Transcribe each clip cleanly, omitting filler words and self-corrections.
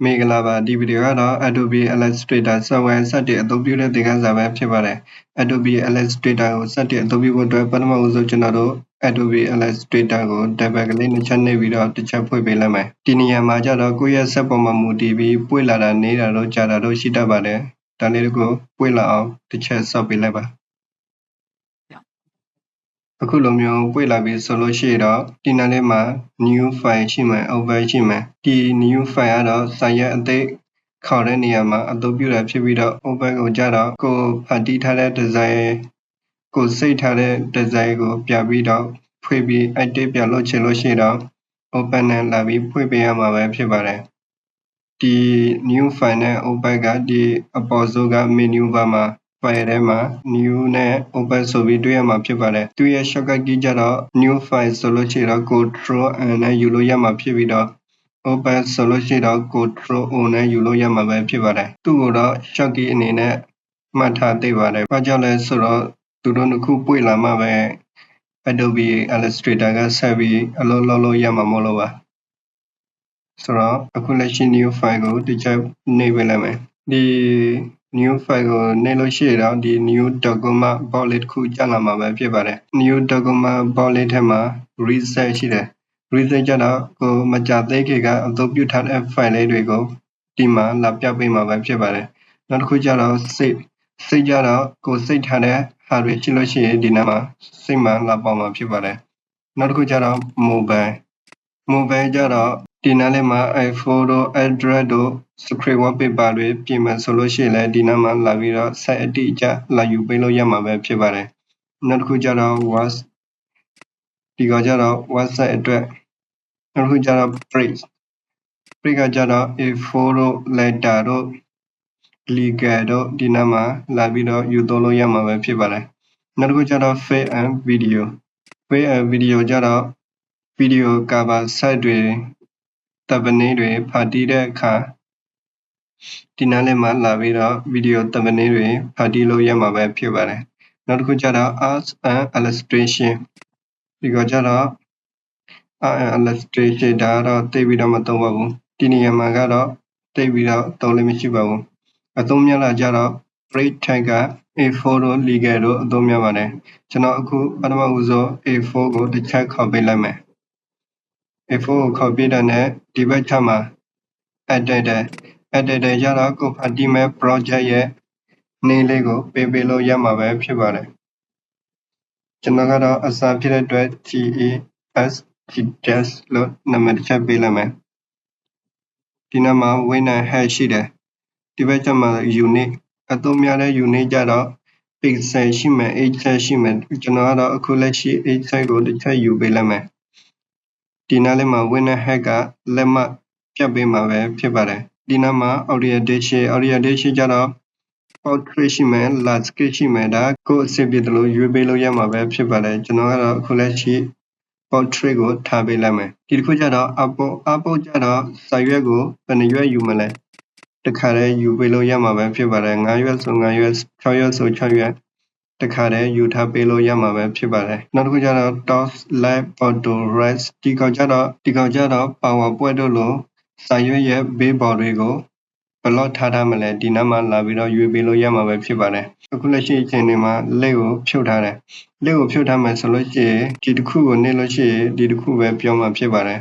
မင်္ဂလာပါဒီဗီဒီယိုကတော့ Adobe Illustrator စက်ဝဲစတင်အသုံးပြုတဲ့သင်ခန်းစာပဲဖြစ်ပါတယ် Adobe Illustrator ကိုစတင်အသုံးပြုဖို့အတွက်ပထမဦးဆုံးကျွန်တော်တို့ Adobe Illustrator ကို double click နှစ်ချက်နှိပ်ပြီးတော့တစ်ချက်ဖွင့်ပေးလိုက်မယ်ဒီနေရာမှာကျတော့ကိုယ့်ရဲ့စက်ပေါ်မှာမူတည်ပြီးပွင့်လာတာနေတာတော့ကြာတာတော့ရှိတတ်ပါတယ်ဒါလေးကိုပွင့်လာအောင်တစ်ချက်ဆော့ပေးလိုက်ပါအခုလိုမျိုးပွင့်လာပြီဆိုလို့ရှိရင်တော့ဒီနားလေးမှာ new file ရှိမယ် open ရှိမယ်ဒီ new file ကတော့စာရွက်အသေးခေါ်တဲ့နေရာမှာအသုံးပြုတာဖြစ်ပြီးတော့ open ကိုကြတော့ကိုဖန်တီးထားတဲ့ design ကိုစိတ်ထားတဲ့ design ကိုပြပြီးတော့ဖွင့်ပြီး edit ပြလို့ချင်လို့ရှိရင်တော့ open နဲ့လာပြီးဖွင့်ပေးရမှာပဲဖြစ်ပါတယ်ဒီ new file နဲ့ open ကဒီအပေါ်ဆုံးက menu bar မှာfile ထဲမှာ new နဲ့ open ဆိုပြီးတွေ့ရမှာဖြစ်ပါတယ်သူရဲ့ shortcut key ကြတော့ new file ဆိုလို့ရှိရင်တော့ control N နဲ့ယူလို့ရမှာဖြစ်ပြီးတော့ open ဆိုလို့ရှိရင်တော့ control O နဲ့ယူလို့ရမှာပဲဖြစ်ပါတယ်သူ့ကိုတော့ short key အနေနဲ့မှတ်ထားသိပါတယ်ဘာကြောင့်လဲဆိုတော့သူတို့နှစ်ခုပွင့်လာမှပဲ Adobe Illustrator ကဆက်ပြီးအလုပ်လုပ်လို့ရမှာမဟုတ်လို့ပါဆိုတော့အခုလက်ရှိ new file ကိုတစ်ချက်နှိပ်ပေးလိုက်မယ်ဒီ new file ကိုနှိပ်လို့ရှိရင်တော့ဒီ new document bullet ခုကျလာမှာပဲဖြစ်ပါတယ် new document bullet ထဲမှာ reset ရှိတယ် reset ကြတော့ကိုမကြသေးခင်ကအသုံးပြုထားတဲ့ file လေးတွေကိုဒီမှာလာပြပေးမှာပဲဖြစ်ပါတယ်နောက်တစ်ခုကျတော့စိတ်ကြတော့ကိုစိတ်ထားတဲ့ဟာတွေရှိလို့ရှိရင်ဒီနားမှာစိတ်မှလာပေါမှာဖြစ်ပါတယ်နောက်တစ်ခုကျတော့ mobile ကြတော့ဒီနားလေးမှာ iPhone တို့ Android တို့ screen wallpaper တွေပြင်မယ်ဆိုလို့ရှိရင်လည်းဒီနားမှာလာပြီးတော့ site အတိအကျလာယူပေးလို့ရမှာပဲဖြစ်ပါတယ်နောက်တစ်ခုကျတော့ ဒီကကြတော့ website အတွက်နောက်တစ်ခုကျတော့ break ကကြတော့ A4 တို့ letter တို့ legal တို့ဒီနားမှာလာပြီးတော့ယူသုံးလို့ရမှာပဲဖြစ်ပါတယ်နောက်တစ်ခုကျတော့ face and video ကြတော့ video cover site တွေthumbnail တွေဖန်တီးတဲ့အခါဒီနားလေးမှာလာပြီးတော့ video thumbnail တွေဖန်တီးလို့ရမှာပဲဖြစ်ပါတယ်နောက်တစ်ခုကျတော့ art and illustration ဒီကကြတော့ art and illustration ဒါကတော့သိပြီးတော့မသုံးပါဘူးဒီနေရာမှာကတော့သိပြီးတော့သုံးလို့မရှိပါဘူးအသုံးများလာကြတော့ break tag က A4 တို့ legal တို့အသုံးများပါတယ်ကျွန်တော်အခုပထမဦးဆုံး A4 ကိုတစ်ချက်ခေါ်ပေးလိုက်မယ် A4 ကိုခေါ်ပေးတဲ့နဲ့ဒီဘက်ထပ်မှာ editor ကြတော့ကိုဖန်တီးမဲ့ project ရဲ့ name လေးကိုပေးလို့ရမှာပဲဖြစ်ပါတယ်ကျွန်တော်ကတော့အစားဖြစ်တဲ့အတွက် GES လို့နာမည်တစ်ချက်ပေးလိုက်မယ်ဒီနားမှာ win and hash ရှိတယ်ဒီဘက်ကျမှ unit အသုံးများတဲ့ unit ကြတော့ pixel ရှိမယ် h ရှိမယ်ကျွန်တော်ကတော့အခုလက်ရှိ h ကိုတစ်ချက်ယူပေးလိုက်မယ်ဒီနားလေးမှာ win and hash ကလက်မှတ်ပြတ်ပေးမှာပဲဖြစ်ပါတယ်ဒီနားမှာ orientation ကြတော့ portrait ရှိမယ် landscape ရှိမယ်ဒါကိုအဆင်ပြေတယ်လို့ရွေးပေးလို့ရမှာပဲဖြစ်ပါတယ်ကျွန်တော်ကတော့အခုလက်ရှိ portrait ကိုထားပေးလိုက်မယ်ဒီတစ်ခုကျတော့ upload ကျတော့စာရွက်ကိုဘယ်နှရွက်ယူမလဲတစ်ခါတည်းယူပေးလို့ရမှာပဲဖြစ်ပါတယ်9ရွက်ဆို9ရွက်6ရွက်ဆို6ရွက်တစ်ခါတည်းယူထားပေးလို့ရမှာပဲဖြစ်ပါတယ်နောက်တစ်ခုကျတော့ top left auto right ဒီကောင်ကျတော့ PowerPoint တို့လို့စာရွက်ရဲ့ဘေးပေါ်တွေကိုဘလော့ထားမလဲဒီနားမှာလာပြီးတော့ရွေးပေးလို့ရမှာပဲဖြစ်ပါတယ်အခုလက်ရှိအချိန်ဒီမှာလက်ကိုဖြုတ်ထားတယ်လက်ကိုဖြုတ်ထားမယ်ဆိုလို့ရှိရင်ဒီတစ်ခုကိုနှိပ်လို့ရှိရင်ဒီတစ်ခုပဲပြောမှာဖြစ်ပါတယ်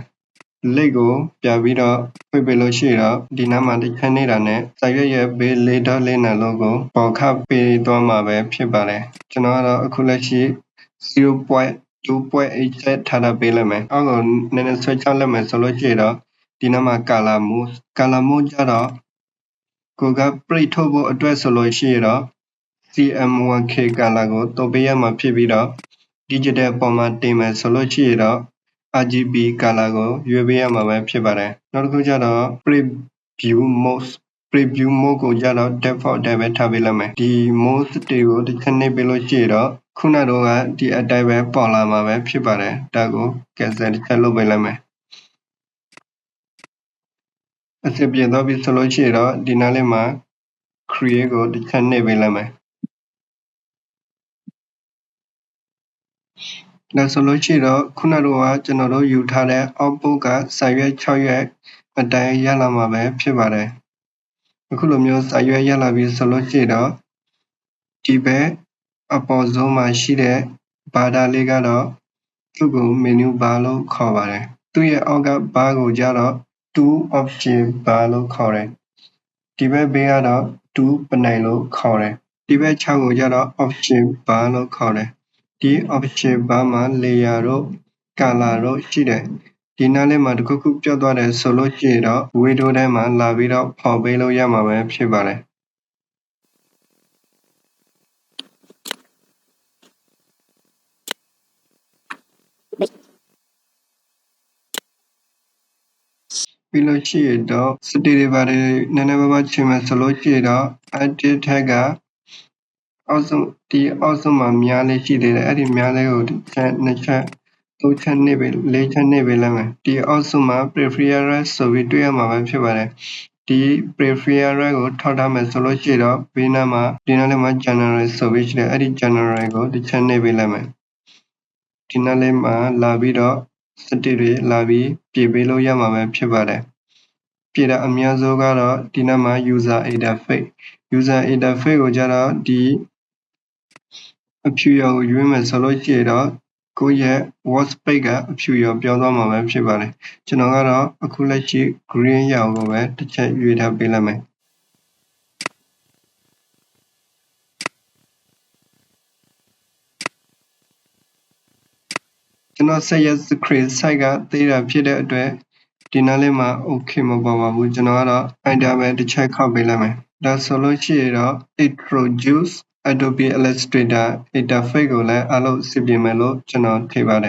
လက်ကိုပြပြီးတော့ဖွင့်ပေးလို့ရှိရင်တော့ဒီနားမှာတစ်ခါနေတာနဲ့စာရွက်ရဲ့ဘေးလေးတော့လေးနာလုံးကိုပေါ်ခတ်ပေးသွားမှာပဲဖြစ်ပါတယ်ကျွန်တော်ကတော့အခုလက်ရှိ 0.2.8 ထားပေးလိုက်မယ်အောက်ကိုနည်းနည်းဆွဲချလိုက်မယ်ဆိုလို့ရှိရင်တော့ဒီနားမှာ color mode ကြတော့ကိုက print ထုတ်ဖို့အတွက်ဆိုလို့ရှိရင်တော့ CM1K color ကိုသုံးပေးရမှာဖြစ်ပြီးတော့ digital ပေါ်မှာတင်မယ်ဆိုလို့ရှိရင်တော့ RGB color ကိုရွေးပေးရမှာပဲဖြစ်ပါတယ်နောက်တစ်ခုကျတော့ preview mode ကိုကြတော့ default ပဲထားပေးလိုက်မယ်ဒီ mode တွေကိုတစ်ခဏနှိပ်ပေးလို့ရှိရင်တော့ခုနတော့ကဒီအတိုင်းပဲပေါ်လာမှာပဲဖြစ်ပါတယ်ဒါကို cancel တစ်ချက်လုပ်ပေးလိုက်မယ်အဆင်ပြေတော့ပြီဆိုလို့ရှိရင်တော့ဒီနားလေးမှာ create ကိုတစ်ချက်နှိပ်ပေးလိုက်မယ်ဒါဆိုလို့ရှိရင်တော့ခုနတော့ကကျွန်တော်တို့ယူထားတဲ့ output ကစာရွက်6ရွက် အတိုင်းရလာမှာပဲဖြစ်ပါတယ်အခုလိုမျိုးစာရွက်ရလာပြီးဆိုလို့ရှိရင်တော့ဒီဘက်အပေါ်ဆုံးမှာရှိတဲ့ဘာသာလေးကတော့သူ့ကို menu bar လို့ခေါ်ပါတယ်သူ့ရဲ့အောက်က bar ကိုကြတော့ tool option bar လို့ခေါ်တယ်ဒီဘက်ဘေးကတော့ tool ပနံလို့ခေါ်တယ်ဒီဘက်6ကိုကြတော့ option bar လို့ခေါ်တယ်ဒီ option bar မှာ layer တို့ color တို့ရှိတယ်ဒီနားလေးမှာတစ်ခုခုပြတ်သွားတယ်ဆိုလို့ရှိရင်တော့ window ထဲမှာလာပြီးတော့ဖော်ပေးလို့ရမှာပဲဖြစ်ပါတယ်ပြီးလို့ရှိရင်တော့စတီတွေပါတယ်နည်းနည်းပါးပါးချိန်မယ်ဆိုလို့ရှိရင်တော့ edit ထက်ကအောက်ဆုံးမှာများလေးရှိသေးတယ်အဲ့ဒီများလေးကိုတစ်ချက်နှစ်ချက်သုံးချက်နှိပ်ပေးလေးချက်နှိပ်ပေးလိုက်မယ်ဒီအောက်ဆုံးမှာ preference ဆိုပြီးတွေ့ရမှာပဲဖြစ်ပါတယ်ဒီ preference ကိုထောက်ထားမယ်ဆိုလို့ရှိရင်တော့ဘေးနားမှာဒီနားလေးမှာ general ဆိုပြီးရှိတယ်အဲ့ဒီ general ကိုတစ်ချက်နှိပ်ပေးလိုက်မယ်ဒီနားလေးမှာလာပြီးတော့စတီတွေလာပြီးပြင်ပေးလို့ရမှာပဲဖြစ်ပါတယ်ပြည်တာအများဆုံးကတော့ဒီနားမှာ user interface ကိုကြတော့ဒီအဖြူရောင်ကိုရွေးမယ်ဆိုလို့ရှိရင်တော့ကိုယ့်ရဲ့ workspace ကအဖြူရောင်ပြောင်းသွားမှာပဲဖြစ်ပါတယ်ကျွန်တော်ကတော့အခုလက်ရှိ green ရောင်ကိုပဲတစ်ချက်ရွေးထားပေးလိုက်မယ်ကျွန်တော်ဆက်ရ screen size ကသေးတာဖြစ်တဲ့အတွက်ဒီနားလေးမှာ okay မပေါ်ပါဘူးကျွန်တော်ကတော့ enter ပဲတစ်ချက်ခောက်ပေးလိုက်မယ်ဒါဆိုလို့ရှိရင်တော့ introduce Adobe Illustrator interface ကိုလည်းအားလုံးအဆင်ပြေမယ်လို့ကျွန်တော်ထင်ပါတယ်